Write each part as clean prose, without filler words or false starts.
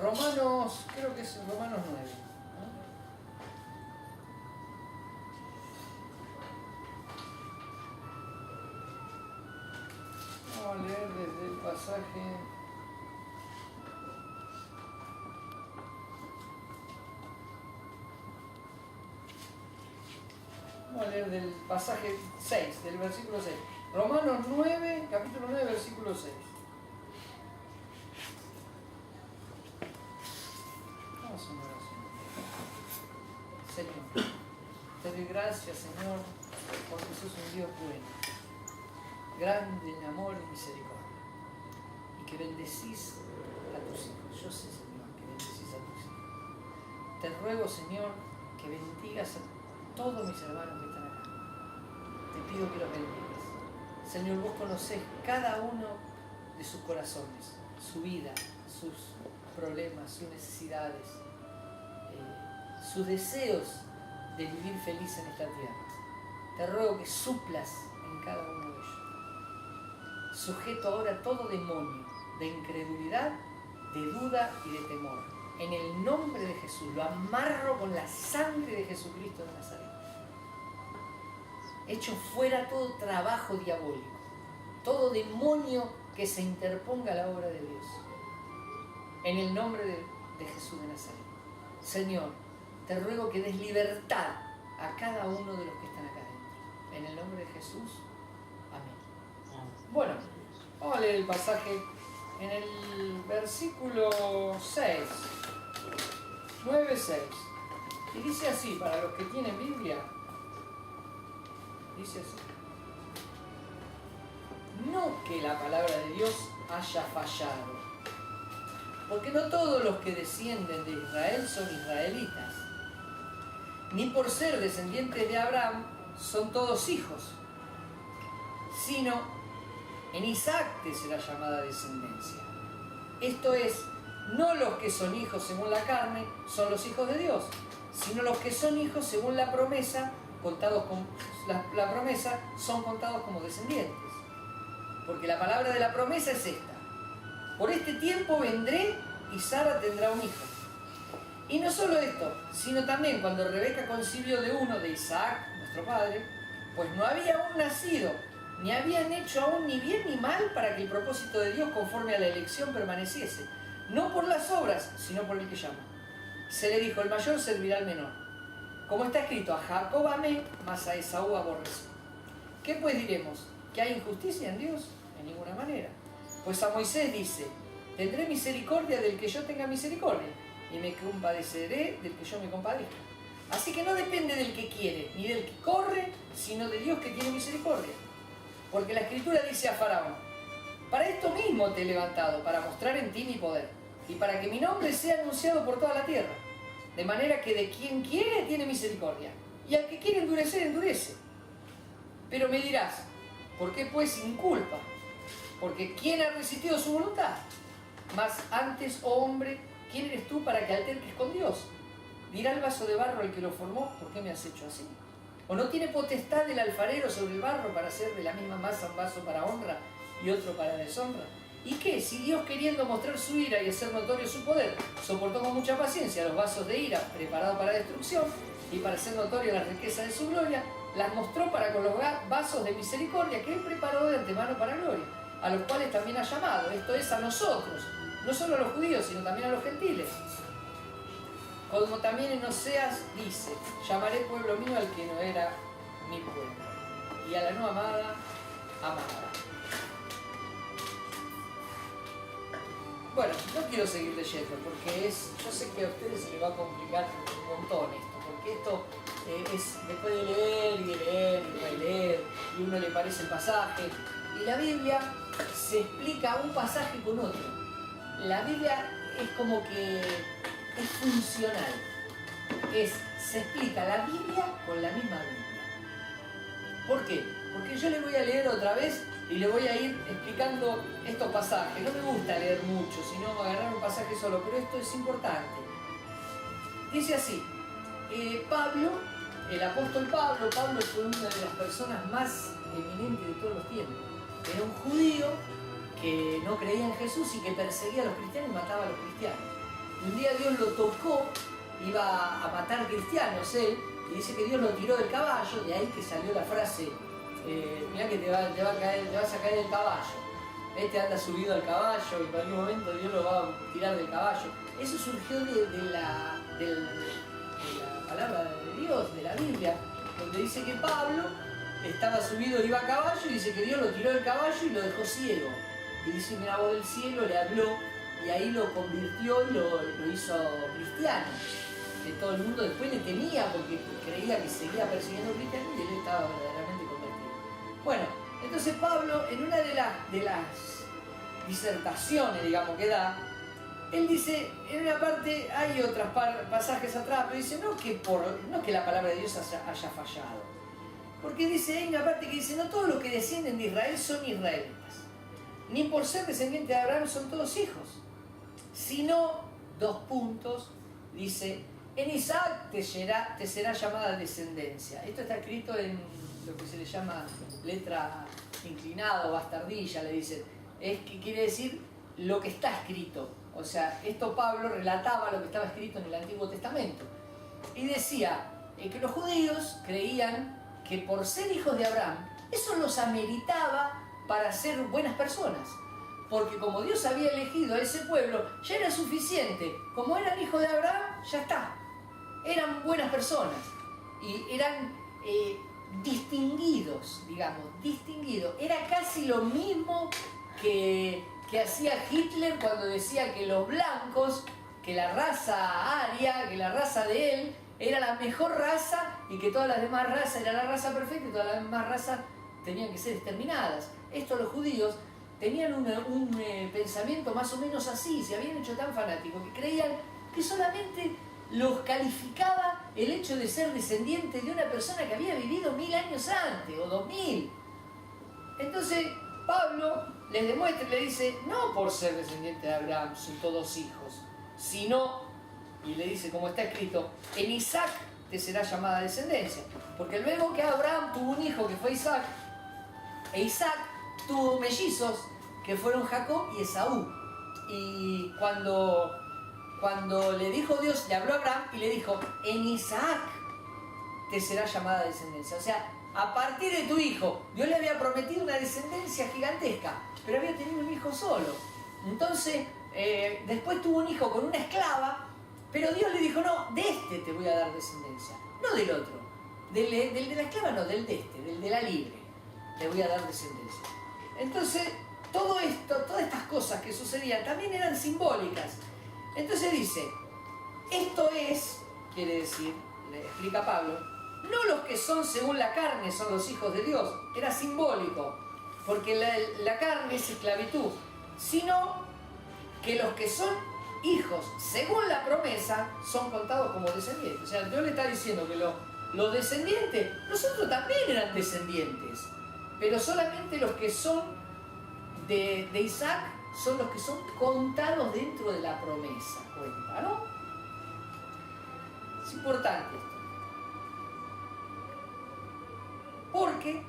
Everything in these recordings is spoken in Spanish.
Romanos, creo que es Romanos 9. ¿No? Vamos a leer desde el pasaje. Vamos a leer del pasaje 6, del versículo 6. Romanos 9, capítulo 9, versículo 6. Vamos a una oración. Señor, te doy gracias, Señor, porque sos un Dios bueno, grande en amor y misericordia, y que bendecís a tus hijos. Yo sé, Señor, que bendecís a tus hijos. Te ruego, Señor, que bendigas a todos mis hermanos que están acá. Te pido que los bendigas. Señor, vos conocés cada uno de sus corazones, su vida, sus problemas, sus necesidades, sus deseos de vivir feliz en esta tierra. Te ruego que suplas en cada uno de ellos. Sujeto ahora todo demonio de incredulidad, de duda y de temor. En el nombre de Jesús, lo amarro con la sangre de Jesucristo de Nazaret. Echo fuera todo trabajo diabólico, todo demonio que se interponga a la obra de Dios. En el nombre de Jesús de Nazaret. Señor, te ruego que des libertad a cada uno de los que están acá adentro. En el nombre de Jesús. Amén. Bueno, vamos a leer el pasaje en el versículo 6. 9:6. Y dice así, para los que tienen Biblia, dice así: no que la palabra de Dios haya fallado, porque no todos los que descienden de Israel son israelitas, ni por ser descendientes de Abraham son todos hijos, sino en Isaac te será llamada descendencia. Esto es, no los que son hijos según la carne son los hijos de Dios, sino los que son hijos según la promesa, contados con la promesa, son contados como descendientes. Porque la palabra de la promesa es esta: por este tiempo vendré y Sara tendrá un hijo. Y no solo esto, sino también cuando Rebeca concibió de uno, de Isaac, nuestro padre, pues no había aún nacido, ni habían hecho aún ni bien ni mal para que el propósito de Dios conforme a la elección permaneciese, no por las obras, sino por el que llama. Se le dijo: el mayor servirá al menor. Como está escrito: a Jacob amé, mas a Esaú aborrecí. ¿Qué pues diremos? ¿Que hay injusticia en Dios? En ninguna manera. Pues a Moisés dice: tendré misericordia del que yo tenga misericordia, y me compadeceré del que yo me compadezca. Así que no depende del que quiere, ni del que corre, sino de Dios que tiene misericordia. Porque la Escritura dice a Faraón: para esto mismo te he levantado, para mostrar en ti mi poder, y para que mi nombre sea anunciado por toda la tierra. De manera que de quien quiere tiene misericordia, y al que quiere endurecer, endurece. Pero me dirás: ¿por qué pues sin culpa? Porque ¿quién ha resistido su voluntad? Mas antes, oh hombre, ¿quién eres tú para que alterques con Dios? Dirá el vaso de barro al que lo formó: ¿por qué me has hecho así? ¿O no tiene potestad el alfarero sobre el barro para hacer de la misma masa un vaso para honra y otro para deshonra? ¿Y qué? Si Dios, queriendo mostrar su ira y hacer notorio su poder, soportó con mucha paciencia los vasos de ira preparados para destrucción, y para hacer notoria la riqueza de su gloria, las mostró para con los vasos de misericordia que Él preparó de antemano para gloria, a los cuales también ha llamado, esto es, a nosotros, no solo a los judíos, sino también a los gentiles. Como también en Oseas dice: llamaré pueblo mío al que no era mi pueblo, y a la no amada, amada. Bueno, no quiero seguir leyendo porque yo sé que a ustedes se les va a complicar un montón esto, porque esto después de leer y de leer y de leer, y uno le parece el pasaje, y la Biblia se explica un pasaje con otro. La Biblia es como que es funcional, se explica la Biblia con la misma Biblia. ¿Por qué? Porque yo le voy a leer otra vez y le voy a ir explicando estos pasajes. No me gusta leer mucho, sino agarrar un pasaje solo, pero esto es importante. Dice así: Pablo, el apóstol Pablo fue una de las personas más eminentes de todos los tiempos. Era un judío que no creía en Jesús y que perseguía a los cristianos y mataba a los cristianos. un día Dios lo tocó, iba a matar cristianos él, y dice que Dios lo tiró del caballo, de ahí que salió la frase, mirá que te vas a caer del caballo. Este anda subido al caballo y en cualquier momento Dios lo va a tirar del caballo. Eso surgió de la palabra de Dios, de la Biblia, donde dice que Pablo estaba subido, iba a caballo, y dice que Dios lo tiró del caballo y lo dejó ciego. Y dice que una voz del cielo le habló y ahí lo convirtió y lo hizo cristiano. Que todo el mundo después le temía porque creía que seguía persiguiendo cristianos y él estaba verdaderamente convertido. Bueno, entonces Pablo, en una de las disertaciones, digamos, que da, él dice, en una parte, hay otros pasajes atrás, pero dice, no que la palabra de Dios haya fallado. Porque dice, hay una parte que dice, no todos los que descienden de Israel son israelitas, ni por ser descendientes de Abraham son todos hijos, sino, dice, en Isaac te será llamada descendencia. Esto está escrito en lo que se le llama letra inclinada o bastardilla, le dicen. Es que quiere decir lo que está escrito. O sea, esto Pablo relataba lo que estaba escrito en el Antiguo Testamento. Y decía que los judíos creían que por ser hijos de Abraham, eso los ameritaba para ser buenas personas. Porque como Dios había elegido a ese pueblo, ya era suficiente. Como eran hijos de Abraham, ya está. Eran buenas personas. Y eran distinguidos, digamos, distinguidos. Era casi lo mismo que hacía Hitler cuando decía que los blancos, que la raza aria, que la raza de él, era la mejor raza y que todas las demás razas era la raza perfecta y todas las demás razas tenían que ser exterminadas. Esto los judíos tenían un pensamiento más o menos así, se habían hecho tan fanáticos que creían que solamente los calificaba el hecho de ser descendiente de una persona que había vivido 1000 años antes o 2000. Entonces Pablo les demuestra y le dice, no por ser descendiente de Abraham son todos hijos, sino, y le dice como está escrito, en Isaac te será llamada descendencia. Porque luego que Abraham tuvo un hijo que fue Isaac, e Isaac tuvo mellizos que fueron Jacob y Esaú. Y cuando le dijo Dios, le habló a Abraham y le dijo, en Isaac te será llamada descendencia. O sea, a partir de tu hijo, Dios le había prometido una descendencia gigantesca, pero había tenido un hijo solo. Entonces, después tuvo un hijo con una esclava, pero Dios le dijo, no, de este te voy a dar descendencia, no del otro. Del de la esclava no, del de la libre, te voy a dar descendencia. Entonces, todo esto, todas estas cosas que sucedían también eran simbólicas. Entonces dice, esto es, quiere decir, le explica Pablo, no los que son según la carne son los hijos de Dios, era simbólico, porque la carne es esclavitud, sino que los que son hijos según la promesa son contados como descendientes. O sea, Dios le está diciendo que los descendientes, nosotros también eran descendientes, pero solamente los que son de Isaac son los que son contados dentro de la promesa, cuenta, ¿no? Es importante esto. Porque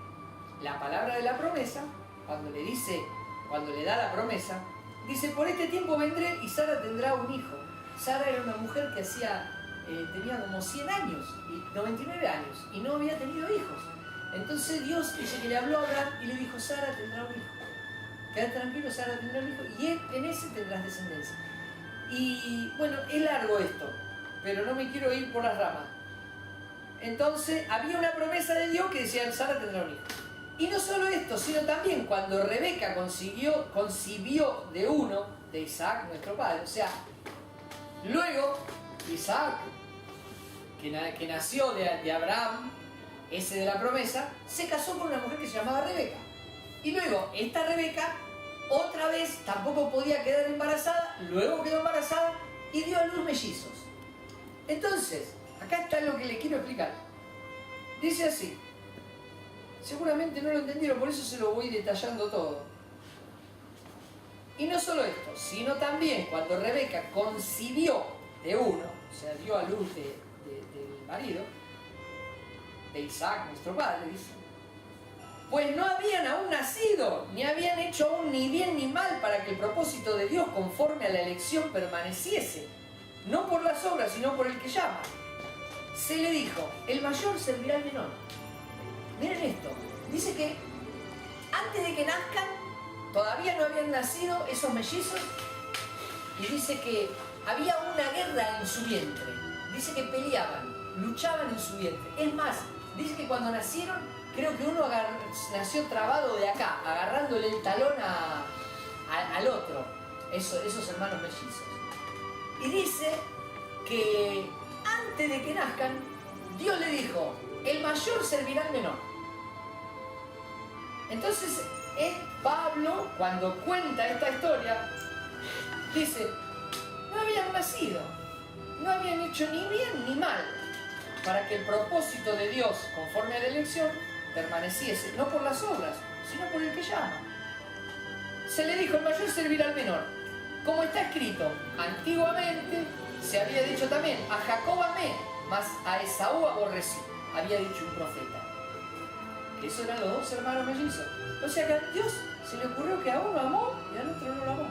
la palabra de la promesa, cuando le da la promesa, dice, por este tiempo vendré y Sara tendrá un hijo. Sara era una mujer que tenía como 100 años, y 99 años, y no había tenido hijos. Entonces Dios dice que le habló a Abraham y le dijo, Sara tendrá un hijo. Quédate tranquilo, Sara tendrá un hijo, y en ese tendrás descendencia. Y bueno, es largo esto, pero no me quiero ir por las ramas. Entonces había una promesa de Dios que decía, Sara tendrá un hijo. Y no solo esto, sino también cuando Rebeca concibió de uno, de Isaac, nuestro padre, o sea, luego Isaac, que nació de Abraham, ese de la promesa, se casó con una mujer que se llamaba Rebeca. Y luego, esta Rebeca, otra vez, tampoco podía quedar embarazada, luego quedó embarazada y dio a luz mellizos. Entonces, acá está lo que le quiero explicar. Dice así, seguramente no lo entendieron, por eso se lo voy detallando todo. Y no solo esto, sino también cuando Rebeca concibió de uno, o sea, dio a luz del marido, de Isaac, nuestro padre, dice, pues no habían aún nacido, ni habían hecho aún ni bien ni mal para que el propósito de Dios conforme a la elección permaneciese. no por las obras, sino por el que llama. Se le dijo, el mayor servirá al menor. Miren esto, dice que antes de que nazcan, todavía no habían nacido esos mellizos, y dice que había una guerra en su vientre. Dice que peleaban, luchaban en su vientre. Es más, dice que cuando nacieron, creo que uno nació trabado de acá, agarrándole el talón al otro, esos hermanos mellizos. Y dice que antes de que nazcan, Dios le dijo, el mayor servirá al menor. Entonces, Pablo, cuando cuenta esta historia, dice, no habían nacido, no habían hecho ni bien ni mal, para que el propósito de Dios, conforme a la elección, permaneciese, no por las obras, sino por el que llama. Se le dijo, el mayor servirá al menor. Como está escrito, antiguamente se había dicho también, a Jacob amé, mas a Esaú aborrecí, había dicho un profeta. Esos eran los dos hermanos mellizos. O sea que a Dios se le ocurrió que a uno amó y al otro no lo amó.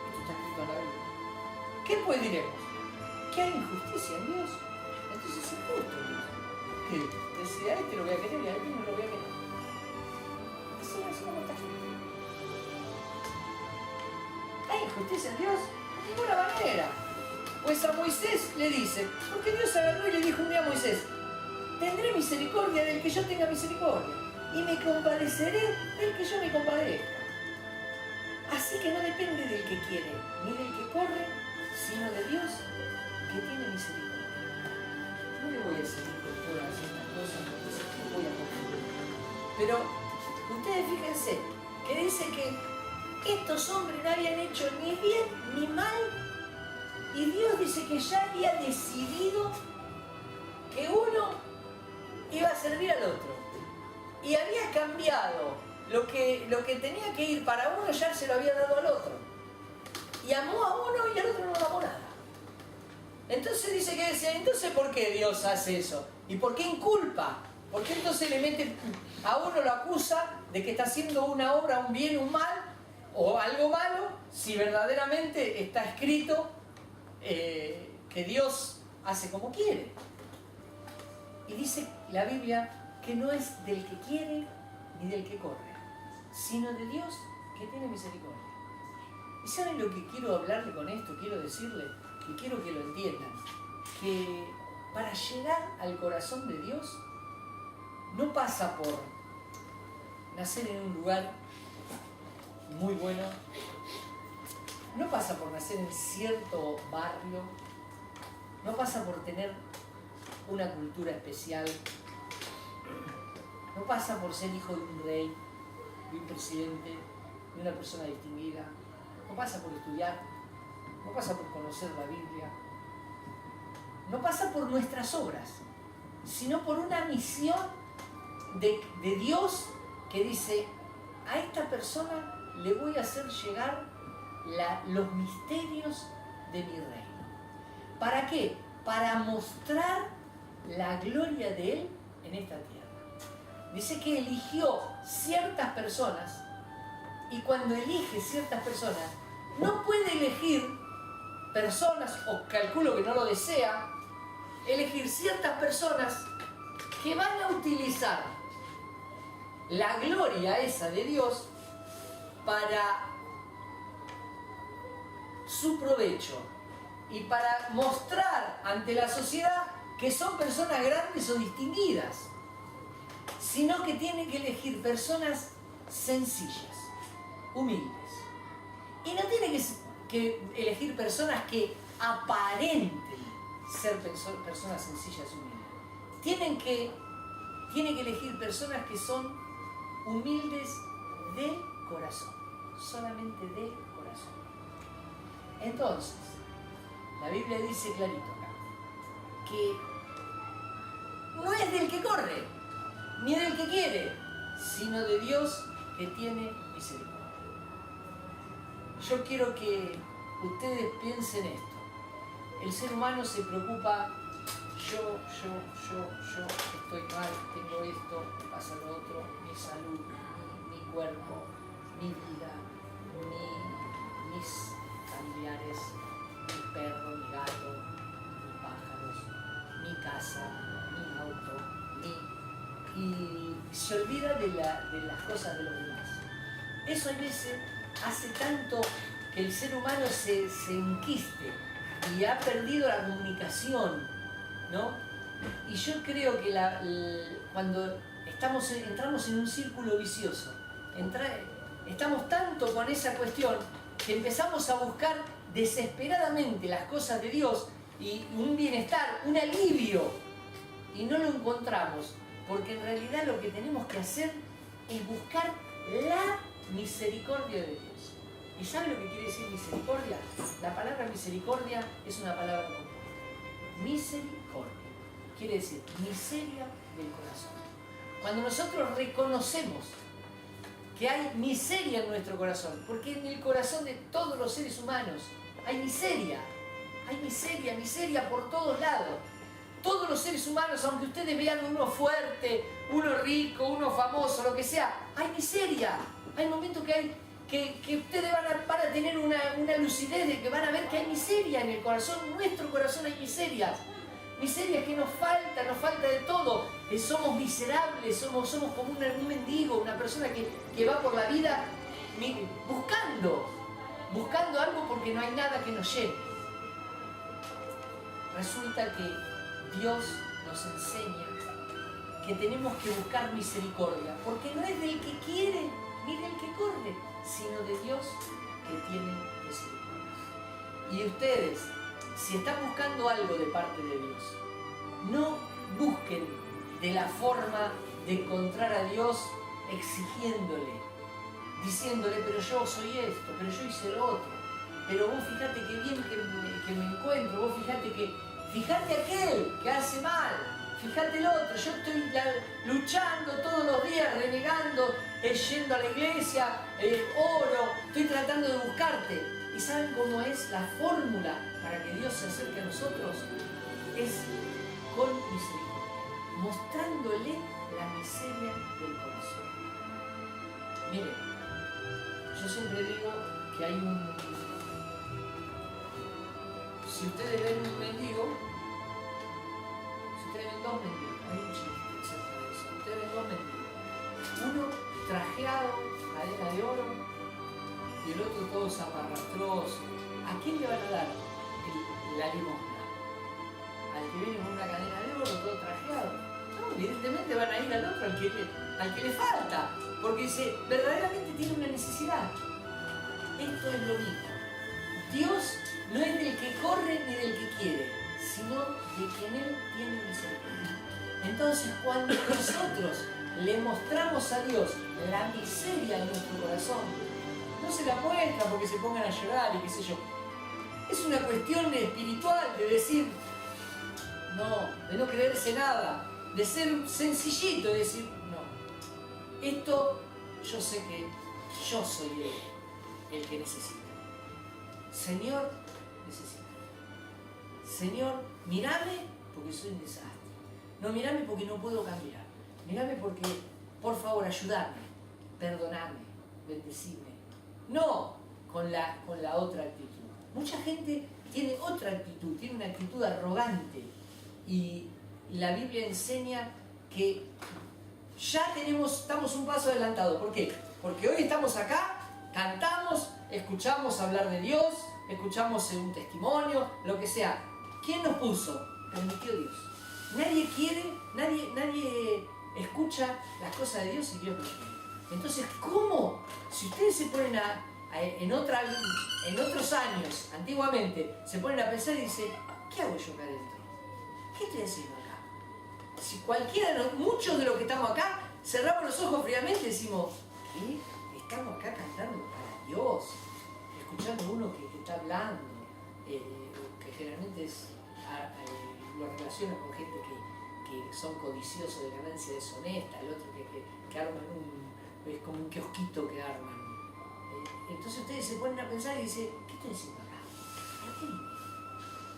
Esto está escrito en la Biblia. ¿Qué pues diremos? ¿Que hay injusticia en Dios? Entonces es injusto Dios. ¿Qué? Decir, a este lo voy a querer y a este no lo voy a querer. Así como está escrito. ¿Hay injusticia en Dios? De ninguna manera. Pues a Moisés le dice, porque Dios agarró y le dijo un día a Moisés, tendré misericordia del que yo tenga misericordia, y me compadeceré del que yo me compadezca. Así que no depende del que quiere, ni del que corre, sino de Dios, que tiene misericordia. No le voy a decir por todas estas cosas, porque sé que voy a confundir. Pero ustedes fíjense, que dice que estos hombres no habían hecho ni bien ni mal, y Dios dice que ya había decidido que uno iba a servir al otro. Y había cambiado lo que tenía que ir para uno, ya se lo había dado al otro. Y amó a uno y al otro no lo amó nada. Entonces dice que decía, entonces ¿por qué Dios hace eso? ¿Y por qué inculpa? ¿Por qué entonces le mete a uno, lo acusa de que está haciendo una obra, un bien, un mal, o algo malo, si verdaderamente está escrito que Dios hace como quiere? Y dice la Biblia que no es del que quiere ni del que corre, sino de Dios que tiene misericordia. ¿Y saben lo que quiero hablarle con esto? Quiero decirle, y quiero que lo entiendan, que para llegar al corazón de Dios no pasa por nacer en un lugar muy bueno, no pasa por nacer en cierto barrio, no pasa por tener una cultura especial, no pasa por ser hijo de un rey, de un presidente, de una persona distinguida, no pasa por estudiar, no pasa por conocer la Biblia, no pasa por nuestras obras, sino por una misión de Dios que dice, a esta persona le voy a hacer llegar los misterios de mi reino. ¿Para qué? Para mostrar la gloria de Él en esta tierra. Dice que eligió ciertas personas, y cuando elige ciertas personas, no puede elegir personas, o calculo que no lo desea, elegir ciertas personas que van a utilizar la gloria esa de Dios para su provecho y para mostrar ante la sociedad que son personas grandes o distinguidas, sino que tiene que elegir personas sencillas, humildes. Y no tiene que elegir personas que aparenten ser personas sencillas y humildes. Tiene que elegir personas que son humildes del corazón, solamente del corazón. Entonces, la Biblia dice clarito acá, que no es del que corre, ni del que quiere, sino de Dios que tiene misericordia. Yo quiero que ustedes piensen esto. El ser humano se preocupa, yo estoy mal, tengo esto, me pasa lo otro, mi salud, mi cuerpo, mi vida, mis familiares, se olvida de las cosas de los demás. Eso a veces hace tanto que el ser humano se enquiste y ha perdido la comunicación, ¿no? Y yo creo que cuando entramos en un círculo vicioso, estamos tanto con esa cuestión que empezamos a buscar desesperadamente las cosas de Dios y un bienestar, un alivio, y no lo encontramos, porque en realidad lo que tenemos que hacer es buscar la misericordia de Dios. ¿Y sabe lo que quiere decir misericordia? La palabra misericordia es una palabra común. Misericordia quiere decir miseria del corazón. Cuando nosotros reconocemos que hay miseria en nuestro corazón, porque en el corazón de todos los seres humanos hay miseria por todos lados. Todos los seres humanos, aunque ustedes vean uno fuerte, uno rico, uno famoso, lo que sea, hay miseria. Hay momentos que ustedes van a tener una lucidez de que van a ver que hay miseria en el corazón. En nuestro corazón hay miserias. Miserias que nos falta de todo. Somos miserables, somos como un mendigo, una persona que va por la vida buscando algo porque no hay nada que nos llene. Resulta que Dios nos enseña que tenemos que buscar misericordia, porque no es del que quiere ni del que corre, sino de Dios que tiene misericordia. Y ustedes, si están buscando algo de parte de Dios, no busquen de la forma de encontrar a Dios exigiéndole, diciéndole, pero yo soy esto, pero yo hice lo otro, pero vos fíjate qué bien que me encuentro, vos fíjate aquel que hace mal, fíjate el otro, yo estoy luchando todos los días, renegando, yendo a la iglesia, oro, estoy tratando de buscarte. ¿Y saben cómo es la fórmula para que Dios se acerque a nosotros? Es con misericordia, mostrándole la miseria del corazón. Miren, yo siempre digo que hay si ustedes ven un mendigo, si ustedes ven dos mendigos, hay un chiste acerca de eso, ustedes ven dos mendigos, uno trajeado, cadena de oro, y el otro todo zaparrastroso. ¿A quién le van a dar la limosna? ¿Al que viene con una cadena de oro, todo trajeado? No, evidentemente van a ir al otro, al que le falta, porque verdaderamente tiene una necesidad. Esto es lo mismo. Dios no es del que corre ni del que quiere, sino de quien Él tiene misericordia. Entonces, cuando nosotros le mostramos a Dios la miseria de nuestro corazón, no se la muestra porque se pongan a llorar y qué sé yo. Es una cuestión espiritual de decir, de no creerse nada, de ser sencillito, de decir, no, esto yo sé que yo soy el que necesita. Señor, necesito. Señor, mírame porque soy un desastre. No, mírame porque no puedo cambiar. Mírame porque, por favor, ayúdame, perdoname, bendecime. No con la otra actitud. Mucha gente tiene otra actitud, tiene una actitud arrogante. Y la Biblia enseña que ya estamos un paso adelantado. ¿Por qué? Porque hoy estamos acá, cantamos, escuchamos hablar de Dios, escuchamos un testimonio, lo que sea. ¿Quién nos puso? Permitió Dios. Nadie quiere, nadie escucha las cosas de Dios y Dios no quiere. Entonces, ¿cómo? Si ustedes se ponen en otros años, antiguamente, se ponen a pensar y dicen, ¿qué hago yo acá adentro? ¿Qué estoy haciendo acá? Si muchos de los que estamos acá, cerramos los ojos fríamente y decimos, ¿qué? Estamos acá cantando para Dios, escuchando a uno que está hablando, que generalmente lo relaciona con gente que son codiciosos de ganancia deshonesta, el otro que arman es como un kiosquito que arman. Entonces ustedes se ponen a pensar y dicen, ¿qué estoy haciendo acá? ¿Para qué vine?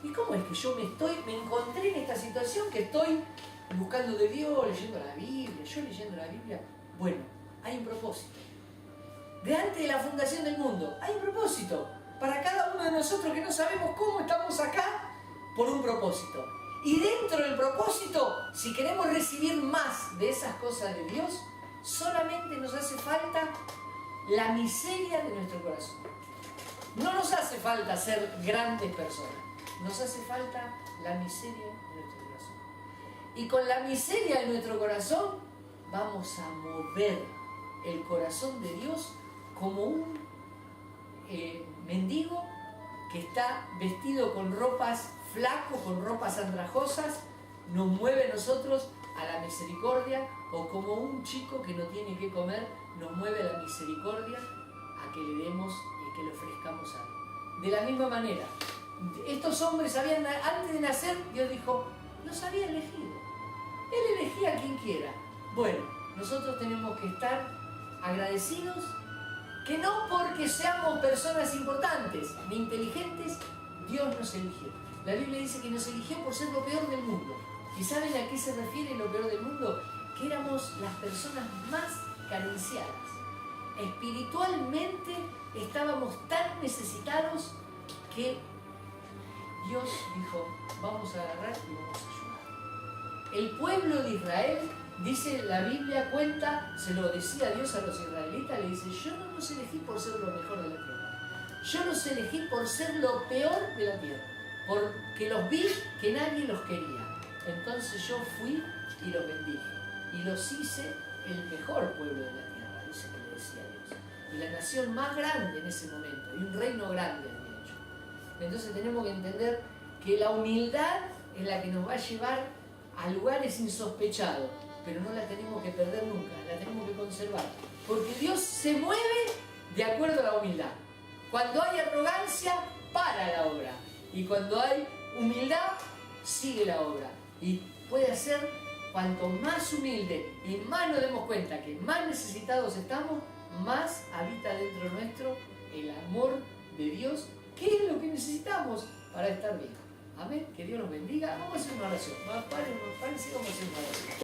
¿Y cómo es que yo me encontré en esta situación que estoy buscando de Dios, leyendo la Biblia? Yo leyendo la Biblia, bueno, hay un propósito. De antes de la fundación del mundo, hay un propósito. Para cada uno de nosotros que no sabemos cómo estamos acá, por un propósito. Y dentro del propósito, si queremos recibir más de esas cosas de Dios, solamente nos hace falta la miseria de nuestro corazón. No nos hace falta ser grandes personas, nos hace falta la miseria de nuestro corazón. Y con la miseria de nuestro corazón vamos a mover el corazón de Dios como un mendigo que está vestido con ropas flaco, con ropas andrajosas, nos mueve a nosotros a la misericordia, o como un chico que no tiene que comer, nos mueve a la misericordia a que le demos y que le ofrezcamos algo. De la misma manera, estos hombres habían, antes de nacer, Dios dijo, los había elegido. Él elegía a quien quiera. Bueno, nosotros tenemos que estar agradecidos, que no porque seamos personas importantes ni inteligentes, Dios nos eligió. La Biblia dice que nos eligió por ser lo peor del mundo. ¿Y saben a qué se refiere lo peor del mundo? Que éramos las personas más carenciadas. Espiritualmente estábamos tan necesitados que Dios dijo, vamos a agarrar y vamos a ayudar. El pueblo de Israel, dice la Biblia, cuenta, se lo decía Dios a los israelitas, le dice, yo no los elegí por ser lo mejor de la tierra. Yo los elegí por ser lo peor de la tierra. Porque los vi que nadie los quería. Entonces yo fui y los bendije. Y los hice el mejor pueblo de la tierra, dice que le decía Dios. Y la nación más grande en ese momento, y un reino grande había hecho. Entonces tenemos que entender que la humildad es la que nos va a llevar a lugares insospechados, pero no la tenemos que perder nunca, la tenemos que conservar. Porque Dios se mueve de acuerdo a la humildad. Cuando hay arrogancia, para la obra. Y cuando hay humildad, sigue la obra. Y puede ser, cuanto más humilde y más nos demos cuenta que más necesitados estamos, más habita dentro nuestro el amor de Dios, que es lo que necesitamos para estar bien. Amén. Que Dios nos bendiga. Vamos a hacer una oración. Párense, vamos a hacer una oración.